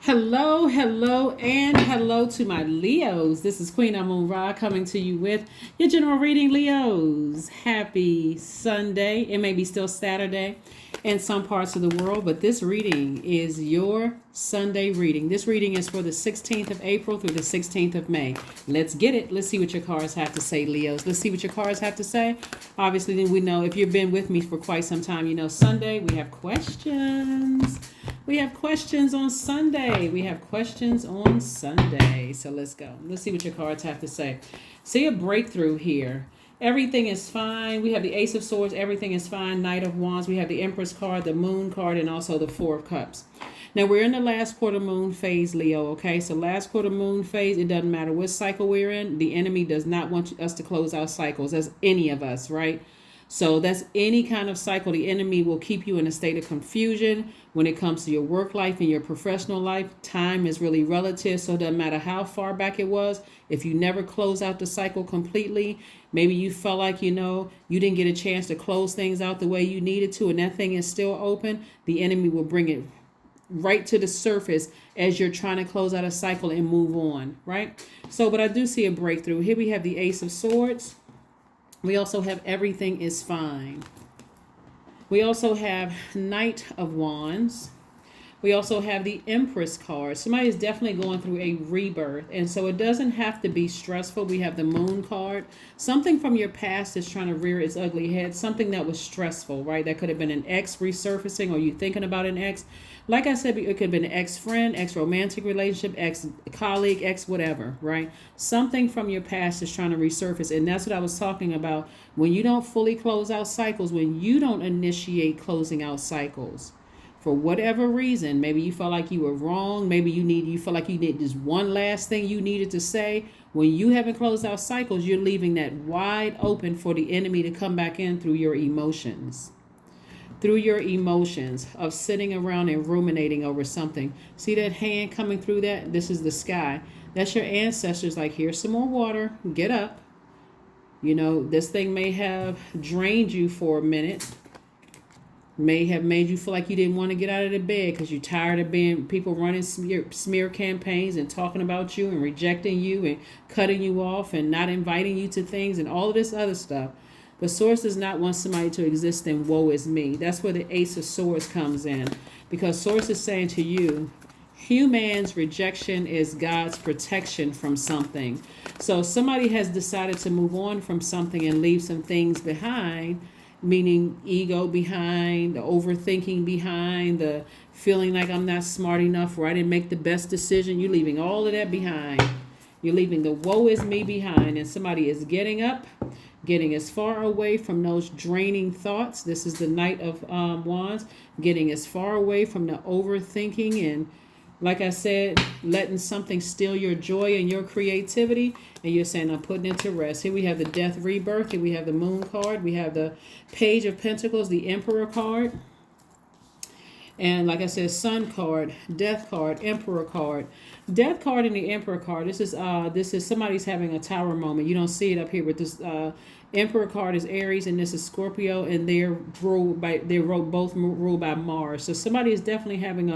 Hello, hello, and hello to my Leos. This is Queen Amun Ra coming to you with your general reading, Leos. Happy Sunday. It may be still Saturday in some parts of the world, but this reading is your Sunday reading. This reading is for the 16th of April through the 16th of May. Let's get it. Let's see what your cards have to say, Leos. Let's see what your cards have to say. Obviously, then we know if you've been with me for quite some time, you know Sunday we have questions. We have questions on Sunday. We have questions on Sunday. So let's go. Let's see what your cards have to say. See a breakthrough here. Everything is fine. We have the Ace of Swords. Everything is fine. Knight of Wands. We have the Empress card, the Moon card, and also the Four of Cups. Now, we're in the last quarter moon phase, Leo, okay? So last quarter moon phase, it doesn't matter what cycle we're in. The enemy does not want us to close our cycles, as any of us, right? So that's any kind of cycle. The enemy will keep you in a state of confusion when it comes to your work life and your professional life. Time is really relative, so it doesn't matter how far back it was. If you never close out the cycle completely, maybe you felt like, you didn't get a chance to close things out the way you needed to, and that thing is still open, the enemy will bring it right to the surface as you're trying to close out a cycle and move on, right? So, but I do see a breakthrough. Here we have the Ace of Swords. We also have everything is fine. We also have Knight of Wands. We also have the Empress card. Somebody is definitely going through a rebirth. And so it doesn't have to be stressful. We have the Moon card. Something from your past is trying to rear its ugly head. Something that was stressful, right? That could have been an ex resurfacing, or you thinking about an ex. Like I said, it could have been an ex-friend, ex-romantic relationship, ex-colleague, ex-whatever, right? Something from your past is trying to resurface. And that's what I was talking about. When you don't fully close out cycles, when you don't initiate closing out cycles, for whatever reason, maybe you felt like you were wrong. Maybe you felt like you need just one last thing you needed to say. When you haven't closed out cycles, you're leaving that wide open for the enemy to come back in through your emotions. Through your emotions of sitting around and ruminating over something. See that hand coming through that? This is the sky. That's your ancestors like, here's some more water. Get up. This thing may have drained you for a minute. May have made you feel like you didn't want to get out of the bed because you're tired of being people running smear campaigns and talking about you and rejecting you and cutting you off and not inviting you to things and all of this other stuff. But Source does not want somebody to exist in woe is me. That's where the Ace of Swords comes in. Because Source is saying to you, human's rejection is God's protection from something. So somebody has decided to move on from something and leave some things behind, meaning ego behind, the overthinking behind, the feeling like I'm not smart enough or I didn't make the best decision. You're leaving all of that behind. You're leaving the woe is me behind, and somebody is getting up, getting as far away from those draining thoughts. This is the Knight of Wands, getting as far away from the overthinking and, like I said, letting something steal your joy and your creativity. And you're saying, I'm putting it to rest. Here we have the Death Rebirth. Here we have the Moon card. We have the Page of Pentacles, the Emperor card. And like I said, Sun card, Death card, Emperor card. Death card and the Emperor card. This is somebody's having a tower moment. You don't see it up here, but this Emperor card is Aries and this is Scorpio, and they're both ruled by Mars. So somebody is definitely having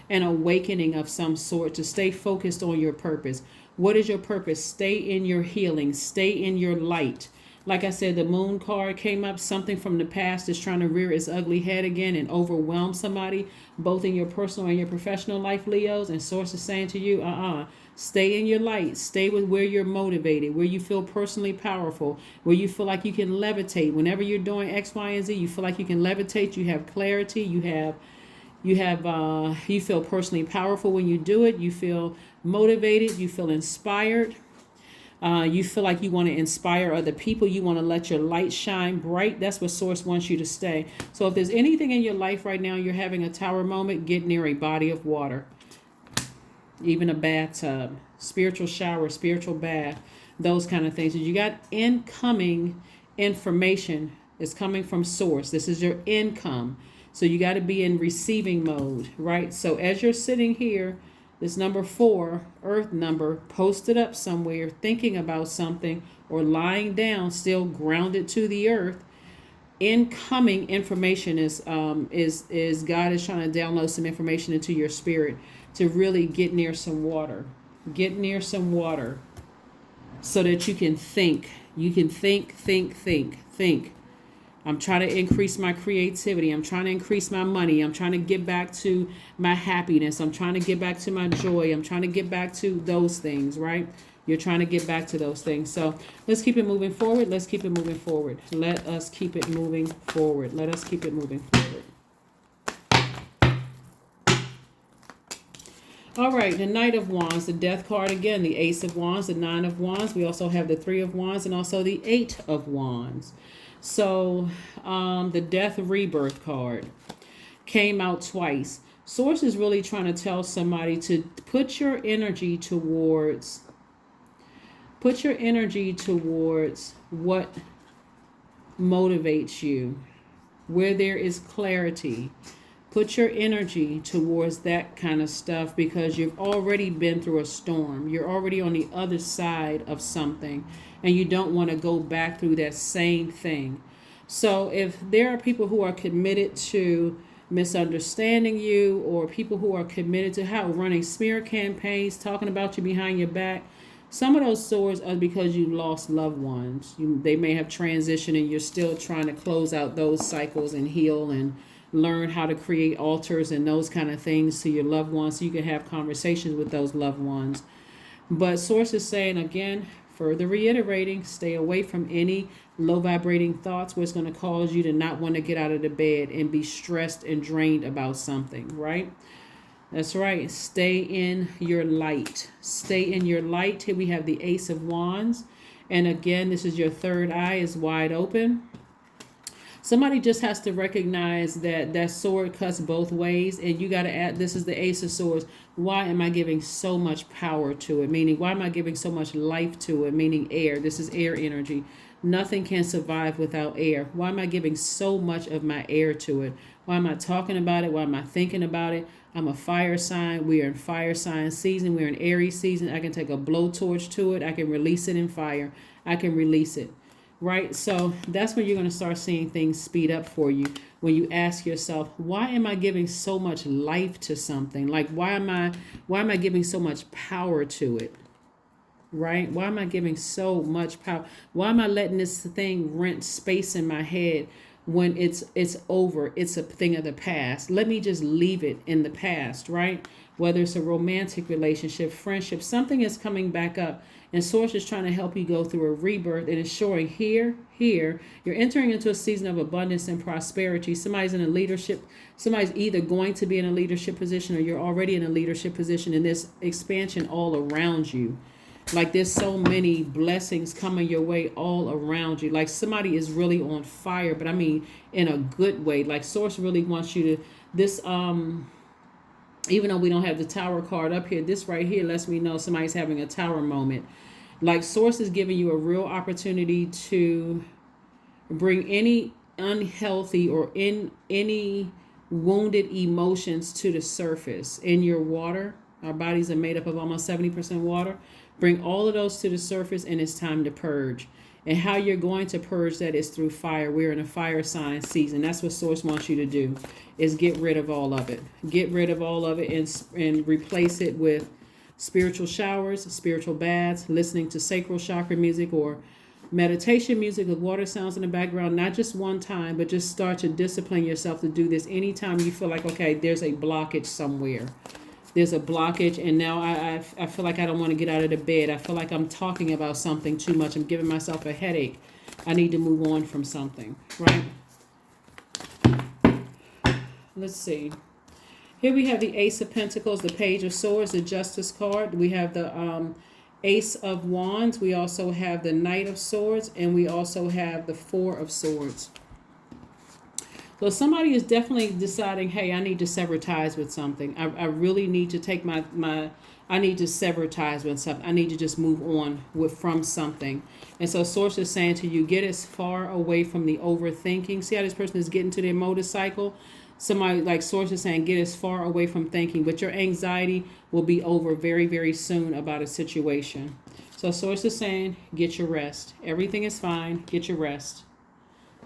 an awakening of some sort to stay focused on your purpose. What is your purpose? Stay in your healing. Stay in your light. Like I said, the Moon card came up. Something from the past is trying to rear its ugly head again and overwhelm somebody, both in your personal and your professional life, Leos. And Source is saying to you, stay in your light. Stay with where you're motivated, where you feel personally powerful, where you feel like you can levitate. Whenever you're doing X, Y, and Z, you feel like you can levitate. You have clarity. You feel personally powerful when you do it. You feel motivated. You feel inspired. You feel like you want to inspire other people. You want to let your light shine bright. That's what Source wants you to stay. So if there's anything in your life right now, you're having a tower moment, get near a body of water. Even a bathtub, spiritual shower, spiritual bath, those kind of things. You got incoming information is coming from Source. This is your income. So you got to be in receiving mode, right? So as you're sitting here, this number 4, Earth number, posted up somewhere, thinking about something, or lying down, still grounded to the earth. Incoming information is God is trying to download some information into your spirit. to really get near some water. Get near some water so that you can think. You can think. I'm trying to increase my creativity. I'm trying to increase my money. I'm trying to get back to my happiness. I'm trying to get back to my joy. I'm trying to get back to those things, right? You're trying to get back to those things. So let's keep it moving forward. Let's keep it moving forward. Let us keep it moving forward. Let us keep it moving forward. All right, the Knight of Wands, the Death card again, the Ace of Wands, the Nine of Wands. We also have the Three of Wands and also the Eight of Wands. So the Death Rebirth card came out twice. Source is really trying to tell somebody to put your energy towards what motivates you, where there is clarity. Put your energy towards that kind of stuff because you've already been through a storm. You're already on the other side of something and you don't want to go back through that same thing. So if there are people who are committed to misunderstanding you, or people who are committed to running smear campaigns, talking about you behind your back, some of those swords are because you lost loved ones. They may have transitioned and you're still trying to close out those cycles and heal and learn how to create altars and those kind of things to your loved ones so you can have conversations with those loved ones. But Source is saying, again, further reiterating, stay away from any low vibrating thoughts where it's going to cause you to not want to get out of the bed and be stressed and drained about something, right? That's right. Stay in your light. Stay in your light. Here we have the Ace of Wands. And again, this is your third eye is wide open. Somebody just has to recognize that that sword cuts both ways, and you got to add, this is the Ace of Swords. Why am I giving so much power to it? Meaning, why am I giving so much life to it? Meaning air. This is air energy. Nothing can survive without air. Why am I giving so much of my air to it? Why am I talking about it? Why am I thinking about it? I'm a fire sign. We are in fire sign season. We're in Aries season. I can take a blowtorch to it. I can release it in fire. I can release it. Right? So that's when you're going to start seeing things speed up for you. When you ask yourself, why am I giving so much life to something? Like, why am I giving so much power to it? Right? Why am I giving so much power? Why am I letting this thing rent space in my head when it's over? It's a thing of the past. Let me just leave it in the past, right? Whether it's a romantic relationship, friendship, something is coming back up. And Source is trying to help you go through a rebirth. And it's showing here, you're entering into a season of abundance and prosperity. Somebody's in a leadership. Somebody's either going to be in a leadership position or you're already in a leadership position. And this expansion all around you. Like there's so many blessings coming your way all around you. Like somebody is really on fire, but I mean in a good way. Like Source really wants you to, even though we don't have the Tower card up here, this right here lets me know somebody's having a Tower moment. Like Source is giving you a real opportunity to bring any unhealthy or any wounded emotions to the surface in your water. Our bodies are made up of almost 70% water. Bring all of those to the surface, and it's time to purge. And how you're going to purge that is through fire. We're in a fire sign season. That's what Source wants you to do, is get rid of all of it. Get rid of all of it and replace it with spiritual showers, spiritual baths, listening to sacral chakra music or meditation music with water sounds in the background, not just one time, but just start to discipline yourself to do this anytime you feel like, okay, there's a blockage somewhere. There's a blockage, and now I feel like I don't want to get out of the bed. I feel like I'm talking about something too much. I'm giving myself a headache. I need to move on from something, right? Let's see. Here we have the Ace of Pentacles, the Page of Swords, the Justice card. We have the Ace of Wands. We also have the Knight of Swords, and we also have the Four of Swords. So somebody is definitely deciding, hey, I need to sever ties with something. I really need to take I need to sever ties with something. I need to just move on from something. And so Source is saying to you, get as far away from the overthinking. See how this person is getting to their motorcycle? Somebody like Source is saying, get as far away from thinking. But your anxiety will be over very, very soon about a situation. So Source is saying, get your rest. Everything is fine. Get your rest.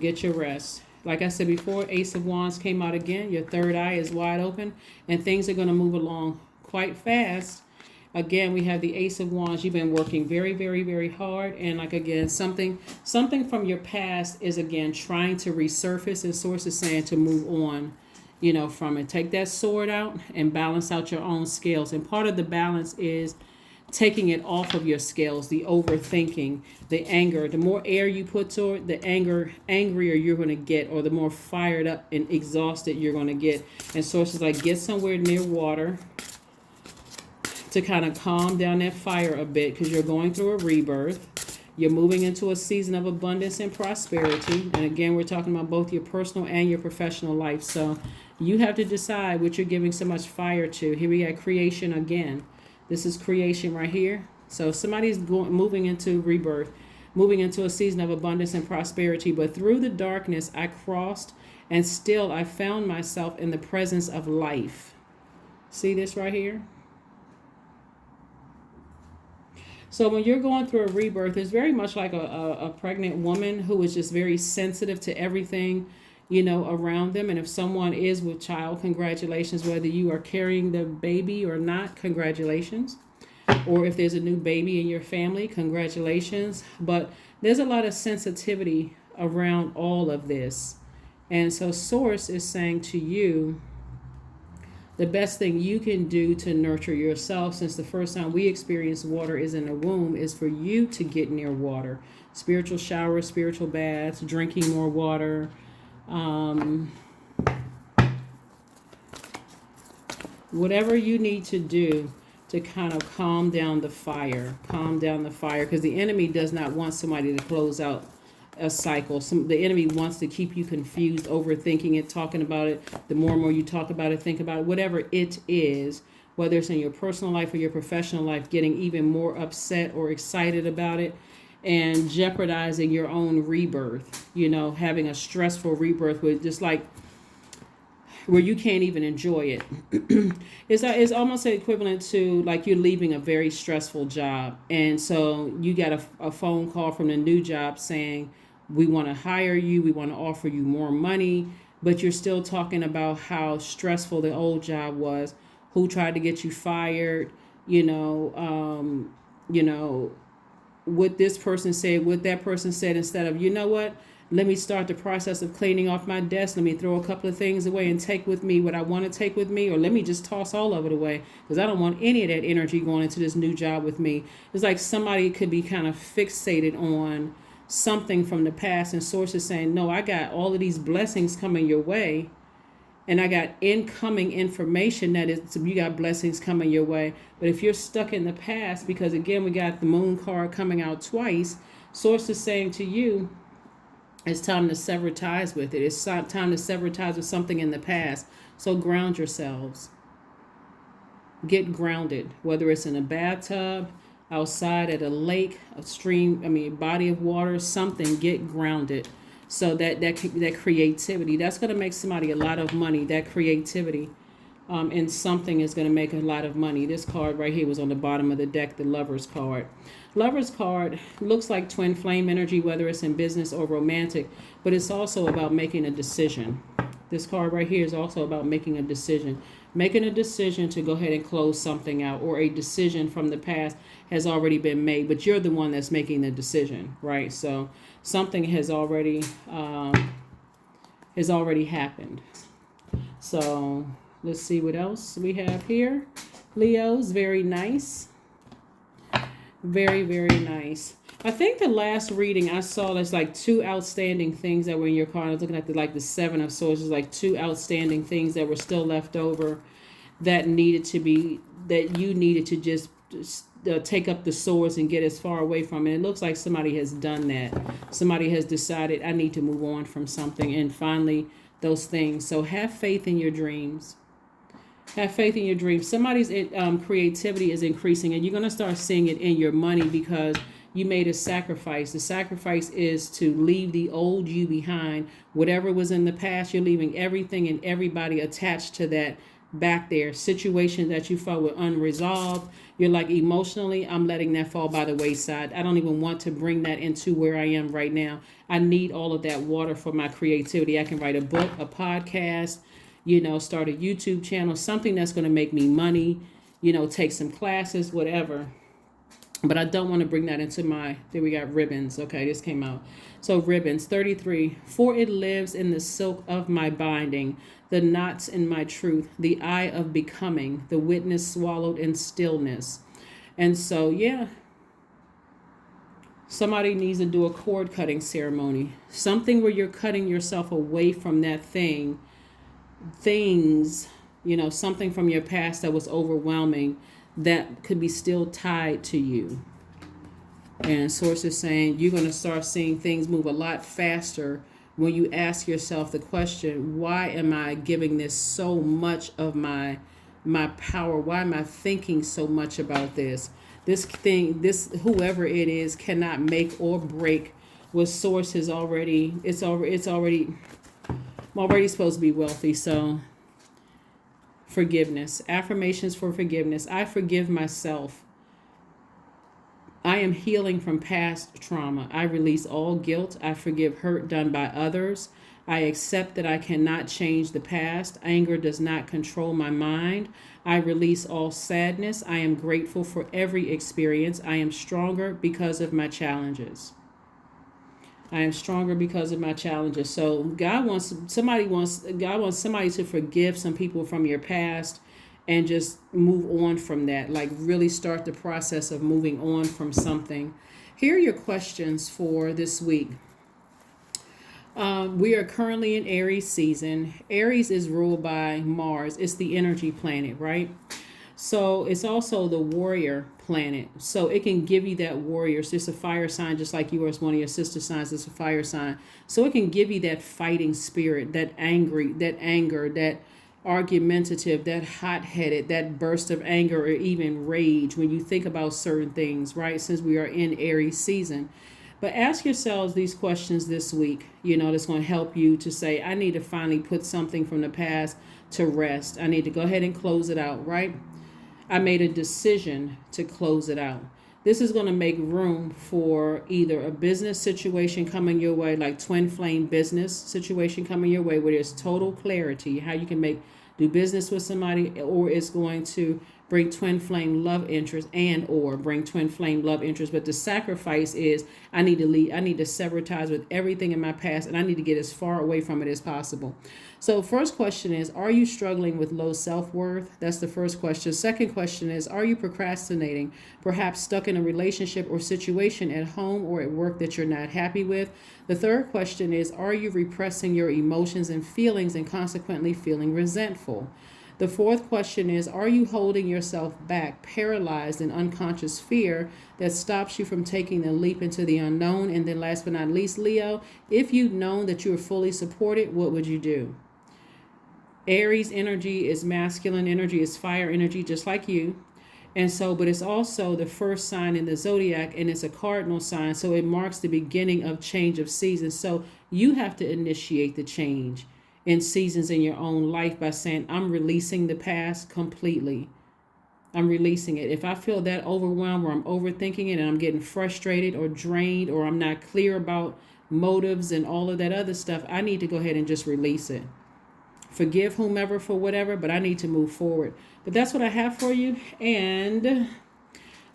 Get your rest. Like I said before, Ace of Wands came out again. Your third eye is wide open, and things are going to move along quite fast. Again, we have the Ace of Wands. You've been working very, very, very hard. And like, again, something from your past is, again, trying to resurface. And Source is saying to move on, from it. Take that sword out and balance out your own scales. And part of the balance is taking it off of your scales, the overthinking, the anger. The more air you put to it, the angrier you're going to get, or the more fired up and exhausted you're going to get. And Source is like, get somewhere near water to kind of calm down that fire a bit, because you're going through a rebirth. You're moving into a season of abundance and prosperity. And again, we're talking about both your personal and your professional life. So you have to decide what you're giving so much fire to. Here we got creation again. This is creation right here. So somebody's moving into rebirth, moving into a season of abundance and prosperity. But through the darkness, I crossed, and still I found myself in the presence of life. See this right here? So when you're going through a rebirth, it's very much like a pregnant woman who is just very sensitive to everything, around them. And if someone is with child, congratulations. Whether you are carrying the baby or not, congratulations. Or if there's a new baby in your family, congratulations. But there's a lot of sensitivity around all of this. And so Source is saying to you, the best thing you can do to nurture yourself, since the first time we experience water is in the womb, is for you to get near water. Spiritual showers, spiritual baths, drinking more water. Whatever you need to do to kind of calm down the fire, because the enemy does not want somebody to close out a cycle. The enemy wants to keep you confused, overthinking it, talking about it. The more and more you talk about it, think about it, whatever it is, whether it's in your personal life or your professional life, getting even more upset or excited about it, and jeopardizing your own rebirth, having a stressful rebirth with just like where you can't even enjoy it. It's almost equivalent to like you're leaving a very stressful job. And so you got a phone call from the new job saying, we want to hire you, we want to offer you more money, but you're still talking about how stressful the old job was, who tried to get you fired, what this person said, what that person said, instead of, what, let me start the process of cleaning off my desk. Let me throw a couple of things away and take with me what I want to take with me, or let me just toss all of it away, because I don't want any of that energy going into this new job with me. It's like somebody could be kind of fixated on something from the past, and Source is saying, no, I got all of these blessings coming your way, and I got incoming information that is, you got blessings coming your way. But if you're stuck in the past, because again, we got the moon card coming out twice, Source is saying to you, it's time to sever ties with it. It's time to sever ties with something in the past. So ground yourselves. Get grounded, whether it's in a bathtub, outside at a lake, a stream, body of water, something. Get grounded. So that creativity, that's going to make somebody a lot of money. That creativity in something is going to make a lot of money. This card right here was on the bottom of the deck, the Lover's card. Lover's card looks like twin flame energy, whether it's in business or romantic, but it's also about making a decision. This card right here is also about making a decision. Making a decision to go ahead and close something out, or a decision from the past has already been made, but you're the one that's making the decision, right? So something has already happened. So let's see what else we have here. Leo's, very nice. Very, very nice. I think the last reading I saw, there's like two outstanding things that were in your card. I was looking at the Seven of Swords. There's like two outstanding things that were still left over that you needed to just take up the swords and get as far away from it. It looks like somebody has done that. Somebody has decided, I need to move on from something, and finally those things. So have faith in your dreams. Have faith in your dreams. Somebody's creativity is increasing, and you're going to start seeing it in your money because you made a sacrifice. The sacrifice is to leave the old you behind. Whatever was in the past, you're leaving everything and everybody attached to that back there. Situations that you felt were unresolved, you're like, emotionally, I'm letting that fall by the wayside. I don't even want to bring that into where I am right now. I need all of that water for my creativity. I can write a book, a podcast, start a YouTube channel, something that's going to make me money. take some classes, whatever. But I don't want to bring that into there we got ribbons. Okay, this came out. So ribbons, 33. For it lives in the silk of my binding, the knots in my truth, the eye of becoming, the witness swallowed in stillness. And so, yeah, somebody needs to do a cord cutting ceremony. Something where you're cutting yourself away from that things, something from your past that was overwhelming that could be still tied to you. And source is saying you're going to start seeing things move a lot faster when you ask yourself the question, why am I giving this so much of my power? Why am I thinking so much about this? Whoever it is cannot make or break what source is already, I'm already supposed to be wealthy. So forgiveness, affirmations for forgiveness. I forgive myself. I am healing from past trauma. I release all guilt. I forgive hurt done by others. I accept that I cannot change the past. Anger does not control my mind. I release all sadness. I am grateful for every experience. I am stronger because of my challenges. I am stronger because of my challenges. So God wants somebody to forgive some people from your past and just move on from that. Like really start the process of moving on from something. Here are your questions for this week. We are currently in Aries season. Aries is ruled by Mars. It's the energy planet, right? So it's also the warrior planet. So it can give you that warrior. So it's a fire sign, just like yours, one of your sister signs is a fire sign. So it can give you that fighting spirit, that anger, that argumentative, that hot-headed, that burst of anger or even rage when you think about certain things, right? Since we are in Aries season. But ask yourselves these questions this week, that's going to help you to say, I need to finally put something from the past to rest. I need to go ahead and close it out, right? I made a decision to close it out. This is going to make room for either a business situation coming your way, like twin flame business situation coming your way, where there's total clarity how you can do business with somebody, or it's going to bring twin flame love interest bring twin flame love interest. But the sacrifice is I need to leave. I need to sever ties with everything in my past, and I need to get as far away from it as possible. So first question is, are you struggling with low self-worth? That's the first question. Second question is, are you procrastinating, perhaps stuck in a relationship or situation at home or at work that you're not happy with? The third question is, are you repressing your emotions and feelings and consequently feeling resentful? The fourth question is, are you holding yourself back, paralyzed in unconscious fear that stops you from taking the leap into the unknown? And then last but not least, Leo, if you'd known that you were fully supported, what would you do? Aries energy is masculine energy, is fire energy, just like you. And so, but it's also the first sign in the Zodiac, and it's a cardinal sign. So it marks the beginning of change of seasons. So you have to initiate the change in seasons in your own life by saying, I'm releasing the past completely. I'm releasing it. If I feel that overwhelmed or I'm overthinking it and I'm getting frustrated or drained or I'm not clear about motives and all of that other stuff, I need to go ahead and just release it. Forgive whomever for whatever, but I need to move forward. But that's what I have for you. And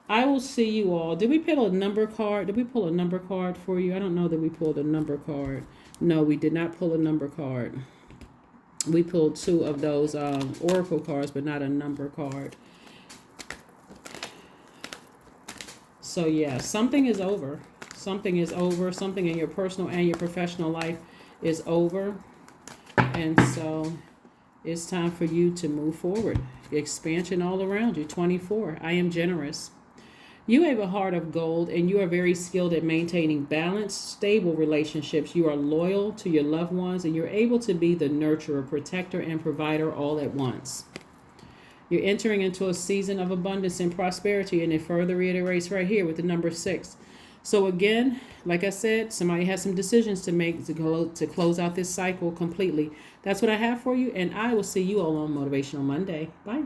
I will see you all. Did we pull a number card? Did we pull a number card for you? I don't know that we pulled a number card. No, we did not pull a number card. We pulled two of those oracle cards, but not a number card. So yeah, something is over. Something is over. Something in your personal and your professional life is over. And so it's time for you to move forward. Expansion all around you. 24. I am generous. You have a heart of gold, and you are very skilled at maintaining balanced, stable relationships. You are loyal to your loved ones, and you're able to be the nurturer, protector, and provider all at once. You're entering into a season of abundance and prosperity, and it further reiterates right here with the number 6. So again, like I said, somebody has some decisions to make to close out this cycle completely. That's what I have for you, and I will see you all on Motivational Monday. Bye.